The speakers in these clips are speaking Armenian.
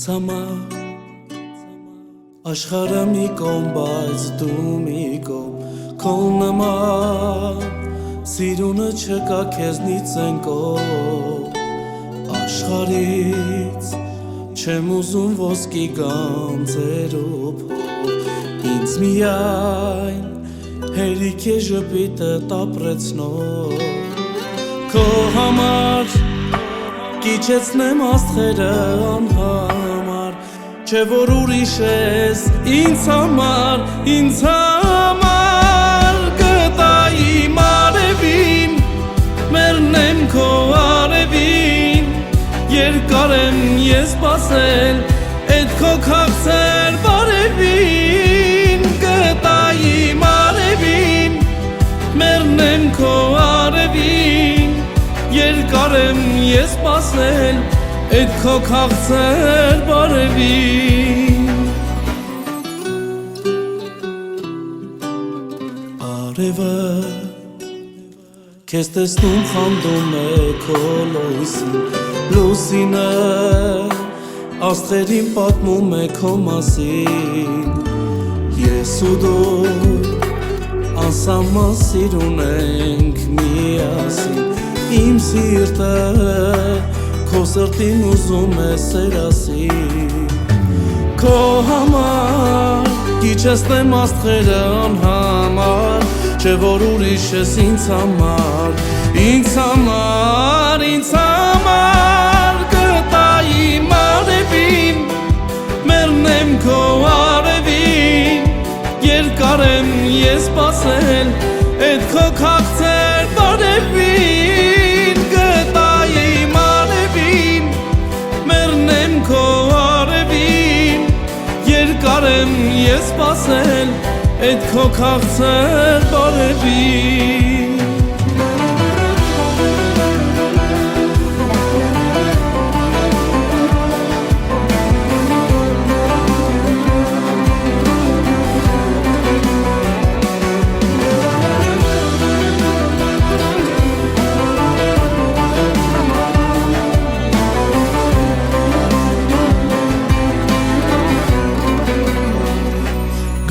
համար աշխարհը մի կողմ, բայց դու մի կողմ, քո նման սիրունը չկա քեզնից են կողմ, աշխարհից չեմ ուզում ոսկի գանձերով փող, ինձ միայն հերիք է ժպիտը տապրեցնող, քո համար կիչեցնեմ աստղերը անհամար, չէ որ ուրիշ ես ինձ համար գտա իմ արևին, մեռնեմ քո արևին, երկար եմ ես սպասել էդ քո քաղցր բարևին, գտա իմ արևին, մեռնեմ քո արևին, երկար եմ ես սպասել էդ քո քաղցր բարևին, արևը քեզ տեսնում խանդում է քո լույսին, լուսինը աստղերին պատմում է քո մասին, ես ու դու անսահման սիրուն ենք միասին, իմ սիրտը քո սրտին ուզում է սերասին, քո համար կիչեցնեմ աստղերը անհամար, չէ որ ուրիշ ես ինձ համար գտա իմ արևին, մեռնեմ քո արևին, երկար եմ ես սպասել էդ քո քաղցր բարևին, գտա իմ արևին, մեռնեմ քո արևին, երկար եմ ես սպասել էդ քո քաղցր բարևին,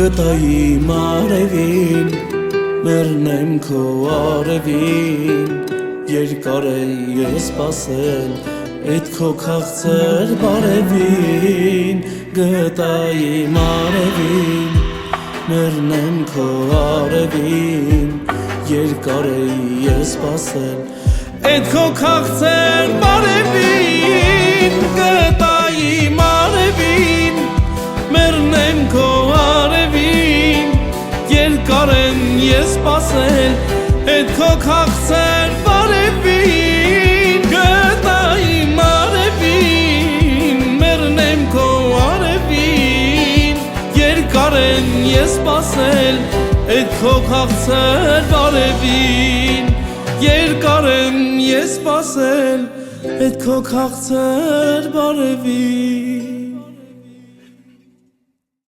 գտա իմ արևին, մեռնեմ քո արևին, երկար է ես սպասել էդ քո քաղցր բարևին, գտա իմ արևին, մեռնեմ քո արևին, երկար է ես սպասել էդ քո քաղցր բարևին, գտա իմ արևին, մեռնեմ քո արևին, երկար եմ ես սպասել էդ քո քաղցր բարևին, գտա իմ արևին, մեռնեմ քո արևին, երկար եմ ես սպասել էդ քո քաղցր բարևին, երկար եմ ես սպասել էդ քո քաղցր բարևին,